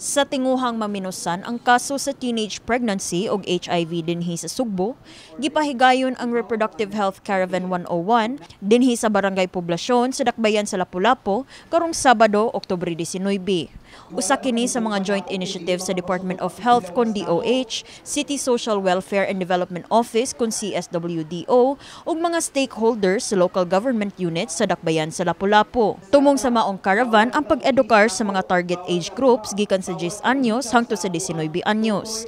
Sa tinguhang maminusan ang kaso sa teenage pregnancy o HIV dinhi sa Sugbo, gipahigayon ang Reproductive Health Caravan 101 dinhi sa Barangay Poblasyon sa Dakbayan sa Lapu-Lapu karong Sabado, Oktubre 19. Usa kini sa mga joint initiatives sa Department of Health kon DOH, City Social Welfare and Development Office kon CSWDO ug mga stakeholders sa local government units sa Dakbayan sa Lapu-Lapu. Tumong sa maong caravan ang pag-edukar sa mga target age groups gikan sa 10 anyos hangtod sa 19 anyos.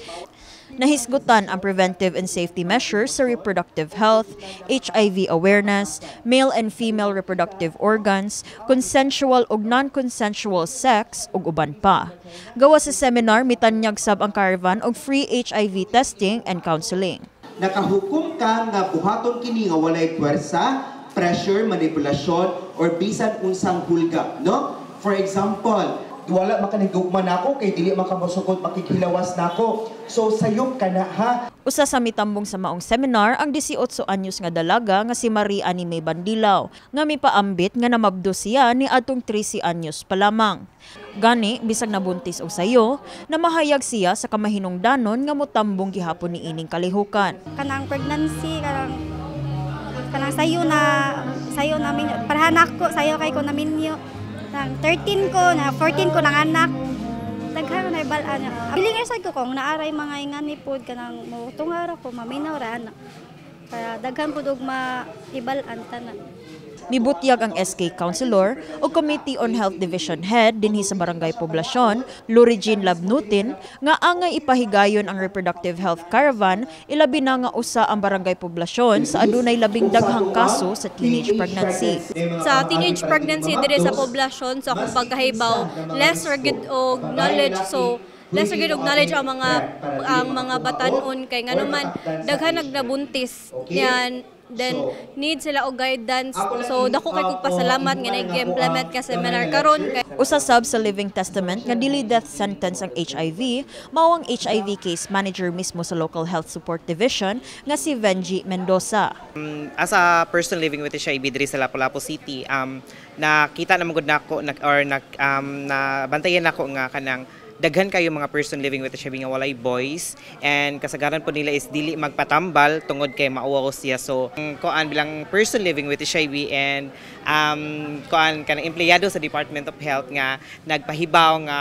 Nahisgutan ang preventive and safety measures sa reproductive health, HIV awareness, male and female reproductive organs, consensual ug non-consensual sex ug uban pa. Gawa sa seminar, mitanyag sab ang caravan og free HIV testing and counseling. Nakahukom ka nga buhaton kini nga walay puwersa, pressure, manipulasyon or bisan unsang hulga, no? For example, wala makanigugman ako kay dili makamusukot makikilawas nako. So sayop ka na ha. Usa sa mitambong sa maong seminar ang 18 anyos nga dalaga nga si Marie Anime Bandilaw nga mipaambit nga namabdo siya ni adtong 13 anyos pa lamang. Gani bisag nabuntis og sayo, namahayag siya sa kamahinungdanon nga motambong gihapon ni ining kalihukan. Kanang pregnancy kanang sayo namin parahanak ko sayo kay ko naminyo. Nang 13 ko, na 14 ko ng anak. Daghan na ibalaan niya. Biling sad ko kung naaray mga ingani pod kanang mutungara ko maminaw ra anak. Para daghan pud og maibalaan tanan. Mibutyag ang SK Councilor o Committee on Health Division Head dinhi sa Barangay Poblasyon, Lorigin Labnutin, nga angay ipahigayon ang Reproductive Health Caravan, ilabi na nga usa ang Barangay Poblasyon sa adunay labing daghang kaso sa teenage pregnancy. Sa teenage pregnancy diri sa poblasyon, so akong pagkahibaw, less gid og knowledge, so less gid og knowledge ang mga batanon kay nganuman daghan nagnabuntis yan. Then need sila og guidance, so dako kay kog pasalamat nga nag-implement ka seminar karon. Usa sab sa Living Testament nga dili death sentence ang HIV, mao ang HIV case manager mismo sa Local Health Support Division nga si Venji Mendoza. As a person living with HIV diri sa Lapu-Lapu City, nakita na magud nako na bantayan nako nga kanang daghan kayo mga person living with HIV nga walay voice, and kasagaran po nila is dili magpatambal tungod kay mauwaw siya. So koan bilang person living with HIV and koan kanang empleyado sa Department of Health nga nagpahibaw nga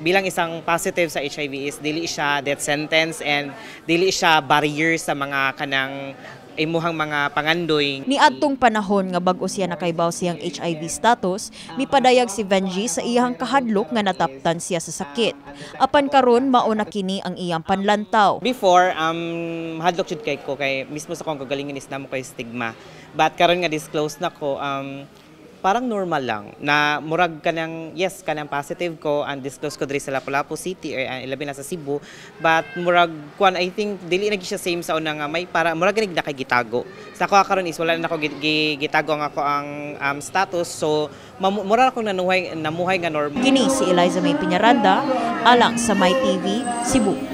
bilang isang positive sa HIV is dili siya death sentence and dili siya barrier sa mga kanang imuhang mga pangandoy. Niadtong panahon nga bag-o siya nakaibaw siyang HIV status, mipadayag si Venji sa iyang kahadlok nga nataptan siya sa sakit. Apan karon mao na kini ang iyang panlantaw. Before hadlok jud kay ko kay mismo sa kong kagalingan is namo kay stigma. But karon nga disclose na ko parang normal lang na murag kanang yes kanang positive ko and disclose ko diri sa Lapu-Lapu City or ilabi na sa Cebu, but murag kwan I think dili na siya same sa una nga may para murag gid nakagitago sa ako karon is wala na ako gitago nga ako ang status, so mura ako namuhay nga normal. Kini si Eliza May Piñaranda alang sa My TV Cebu.